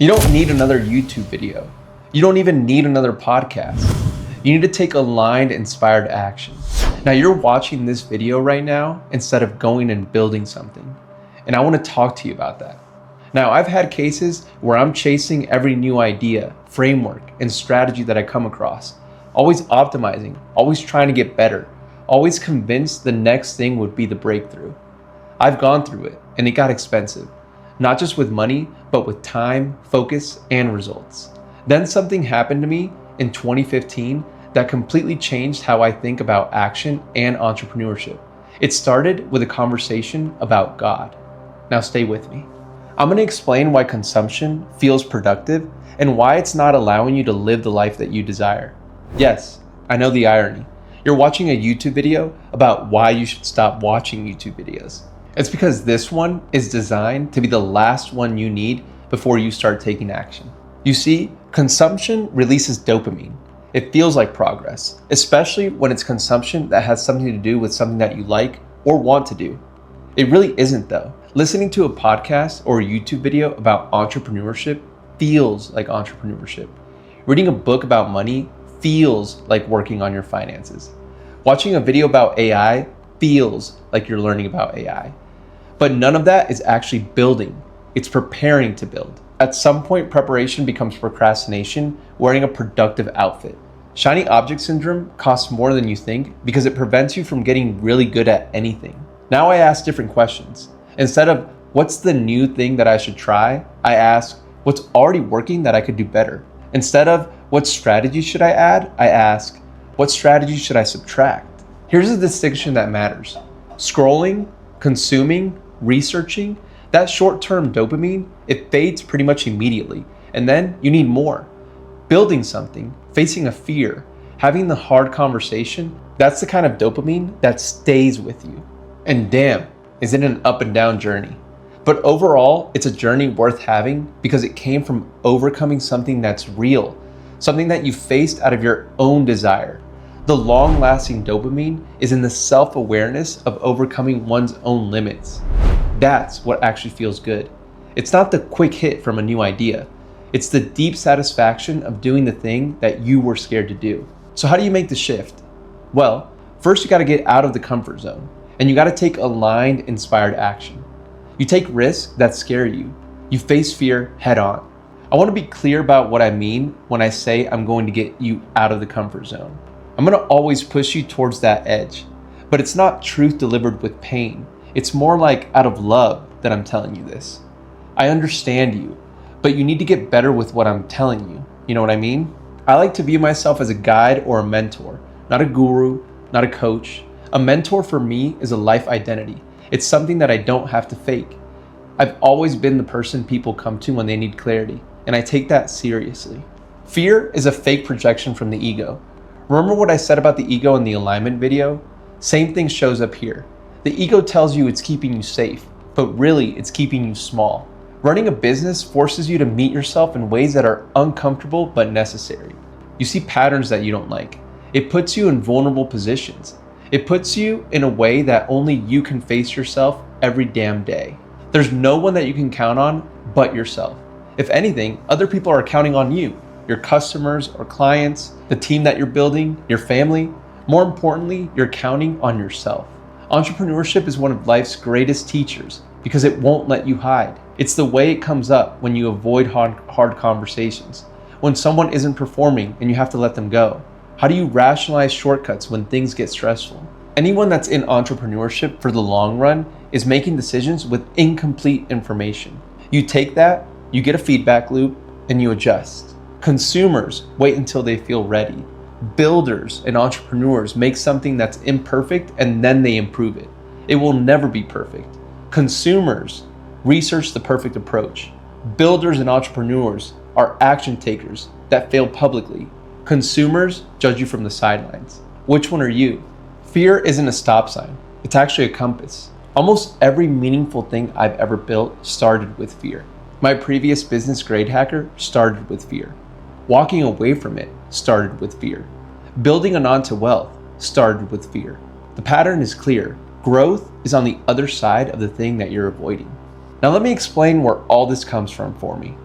You don't need another YouTube video. You don't even need another podcast. You need to take aligned, inspired action. Now you're watching this video right now instead of going and building something. And I want to talk to you about that. Now I've had cases where I'm chasing every new idea, framework, and strategy that I come across. Always optimizing, always trying to get better, always convinced the next thing would be the breakthrough. I've gone through it and it got expensive. Not just with money, but with time, focus, and results. Then something happened to me in 2015 that completely changed how I think about action and entrepreneurship. It started with a conversation about God. Now stay with me. I'm going to explain why consumption feels productive and why it's not allowing you to live the life that you desire. Yes, I know the irony. You're watching a YouTube video about why you should stop watching YouTube videos. It's because this one is designed to be the last one you need before you start taking action. You see, consumption releases dopamine. It feels like progress, especially when it's consumption that has something to do with something that you like or want to do. It really isn't though. Listening to a podcast or a YouTube video about entrepreneurship feels like entrepreneurship. Reading a book about money feels like working on your finances. Watching a video about AI feels like you're learning about AI. But none of that is actually building. It's preparing to build. At some point, preparation becomes procrastination, wearing a productive outfit. Shiny object syndrome costs more than you think because it prevents you from getting really good at anything. Now I ask different questions. Instead of what's the new thing that I should try, I ask what's already working that I could do better. Instead of what strategy should I add, I ask what strategy should I subtract. Here's a distinction that matters. Scrolling, consuming, researching, that short-term dopamine, it fades pretty much immediately. And then you need more. Building something, facing a fear, having the hard conversation, that's the kind of dopamine that stays with you. And damn, is it an up and down journey. But overall, it's a journey worth having because it came from overcoming something that's real, something that you faced out of your own desire. The long-lasting dopamine is in the self-awareness of overcoming one's own limits. That's what actually feels good. It's not the quick hit from a new idea. It's the deep satisfaction of doing the thing that you were scared to do. So how do you make the shift? Well, first you got to get out of the comfort zone and you got to take aligned, inspired action. You take risks that scare you. You face fear head on. I want to be clear about what I mean when I say I'm going to get you out of the comfort zone. I'm going to always push you towards that edge, but it's not truth delivered with pain. It's more like out of love that I'm telling you this. I understand you, but you need to get better with what I'm telling you. You know what I mean? I like to view myself as a guide or a mentor, not a guru, not a coach. A mentor for me is a life identity. It's something that I don't have to fake. I've always been the person people come to when they need clarity, and I take that seriously. Fear is a fake projection from the ego. Remember what I said about the ego in the alignment video? Same thing shows up here. The ego tells you it's keeping you safe, but really it's keeping you small. Running a business forces you to meet yourself in ways that are uncomfortable but necessary. You see patterns that you don't like. It puts you in vulnerable positions. It puts you in a way that only you can face yourself every damn day. There's no one that you can count on but yourself. If anything, other people are counting on you, your customers or clients, the team that you're building, your family. More importantly, you're counting on yourself. Entrepreneurship is one of life's greatest teachers because it won't let you hide. It's the way it comes up when you avoid hard conversations. When someone isn't performing and you have to let them go. How do you rationalize shortcuts when things get stressful? Anyone that's in entrepreneurship for the long run is making decisions with incomplete information. You take that, you get a feedback loop, and you adjust. Consumers wait until they feel ready. Builders and entrepreneurs make something that's imperfect and then they improve it. It will never be perfect. Consumers research the perfect approach. Builders and entrepreneurs are action takers that fail publicly. Consumers judge you from the sidelines. Which one are you? Fear isn't a stop sign. It's actually a compass. Almost every meaningful thing I've ever built started with fear. My previous business, Grade Hacker, started with fear. Walking away from it started with fear. Building Ananta wealth started with fear. The pattern is clear. Growth is on the other side of the thing that you're avoiding. Now let me explain where all this comes from for me.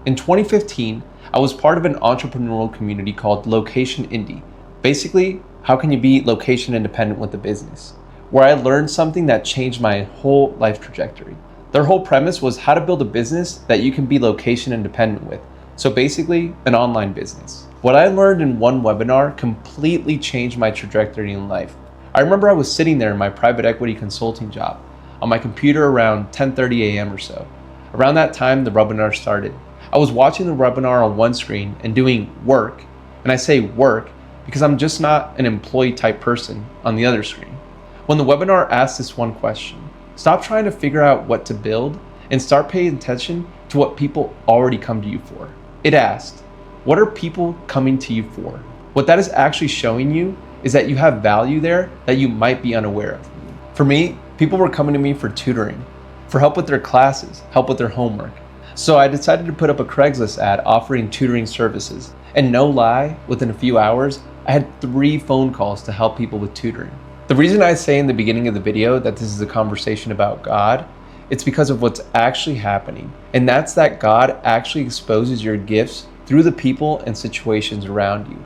In 2015, I was part of an entrepreneurial community called Location Indie. Basically, how can you be location independent with a business? Where I learned something that changed my whole life trajectory. Their whole premise was how to build a business that you can be location independent with. So basically, an online business. What I learned in one webinar completely changed my trajectory in life. I remember I was sitting there in my private equity consulting job on my computer around 10:30 a.m. or so. Around that time, the webinar started. I was watching the webinar on one screen and doing work, and I say work because I'm just not an employee type person on the other screen. When the webinar asked this one question, stop trying to figure out what to build and start paying attention to what people already come to you for. It asked, what are people coming to you for? What that is actually showing you is that you have value there that you might be unaware of. For me, people were coming to me for tutoring, for help with their classes, help with their homework. So I decided to put up a Craigslist ad offering tutoring services. And no lie, within a few hours, I had 3 phone calls to help people with tutoring. The reason I say in the beginning of the video that this is a conversation about God, it's because of what's actually happening. And that's that God actually exposes your gifts through the people and situations around you.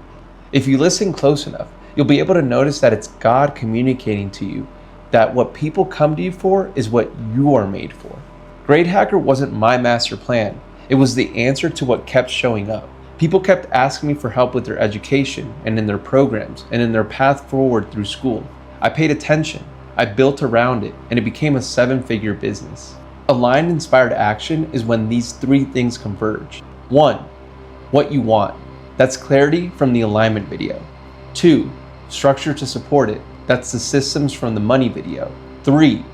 If you listen close enough, you'll be able to notice that it's God communicating to you that what people come to you for is what you are made for. Grade Hacker wasn't my master plan. It was the answer to what kept showing up. People kept asking me for help with their education and in their programs and in their path forward through school. I paid attention, I built around it, and it became a 7-figure business. Aligned inspired action is when these 3 things converge. 1, what you want. That's clarity from the alignment video. 2, structure to support it. That's the systems from the money video. 3,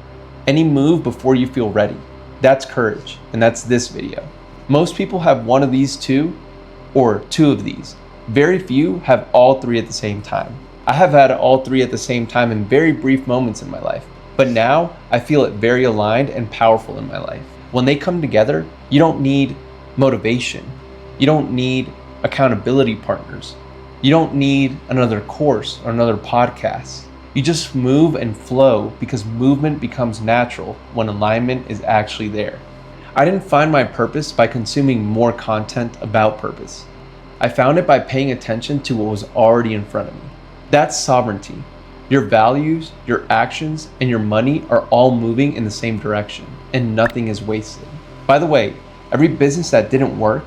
any move before you feel ready. That's courage, and that's this video. Most people have one of these 2, or 2 of these. Very few have all 3 at the same time. I have had all 3 at the same time in very brief moments in my life, but now I feel it very aligned and powerful in my life. When they come together, you don't need motivation. You don't need accountability partners. You don't need another course or another podcast. You just move and flow because movement becomes natural when alignment is actually there. I didn't find my purpose by consuming more content about purpose. I found it by paying attention to what was already in front of me. That's sovereignty. Your values, your actions, and your money are all moving in the same direction, and nothing is wasted. By the way, every business that didn't work,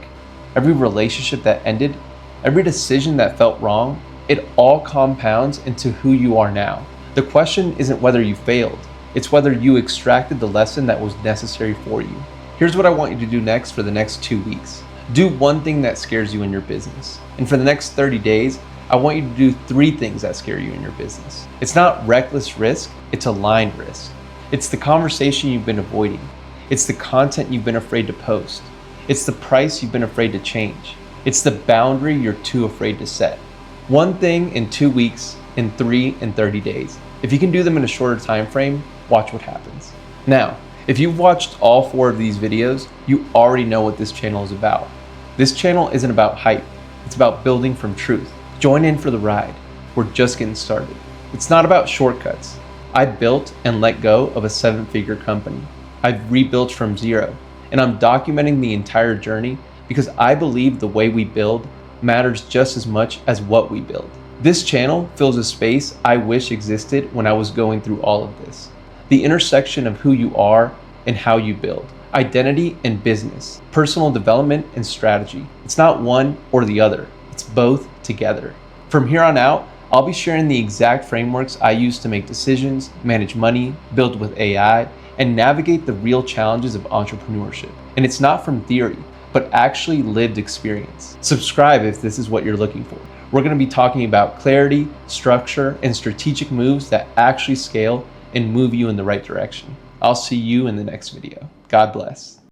every relationship that ended, every decision that felt wrong, it all compounds into who you are now. The question isn't whether you failed, it's whether you extracted the lesson that was necessary for you. Here's what I want you to do next for the next 2 weeks. Do one thing that scares you in your business. And for the next 30 days, I want you to do 3 things that scare you in your business. It's not reckless risk, it's aligned risk. It's the conversation you've been avoiding. It's the content you've been afraid to post. It's the price you've been afraid to change. It's the boundary you're too afraid to set. 1 thing in 2 weeks, in 3 and 30 days. If you can do them in a shorter time frame, watch what happens. Now, if you've watched all 4 of these videos, you already know what this channel is about. This channel isn't about hype, it's about building from truth. Join in for the ride. We're just getting started. It's not about shortcuts. I built and let go of a 7-figure company. I've rebuilt from zero, and I'm documenting the entire journey because I believe the way we build matters just as much as what we build. This channel fills a space I wish existed when I was going through all of this. The intersection of who you are and how you build. Identity and business. Personal development and strategy. It's not one or the other. It's both together. From here on out, I'll be sharing the exact frameworks I use to make decisions, manage money, build with AI, and navigate the real challenges of entrepreneurship. And it's not from theory, but actually lived experience. Subscribe if this is what you're looking for. We're going to be talking about clarity, structure, and strategic moves that actually scale and move you in the right direction. I'll see you in the next video. God bless.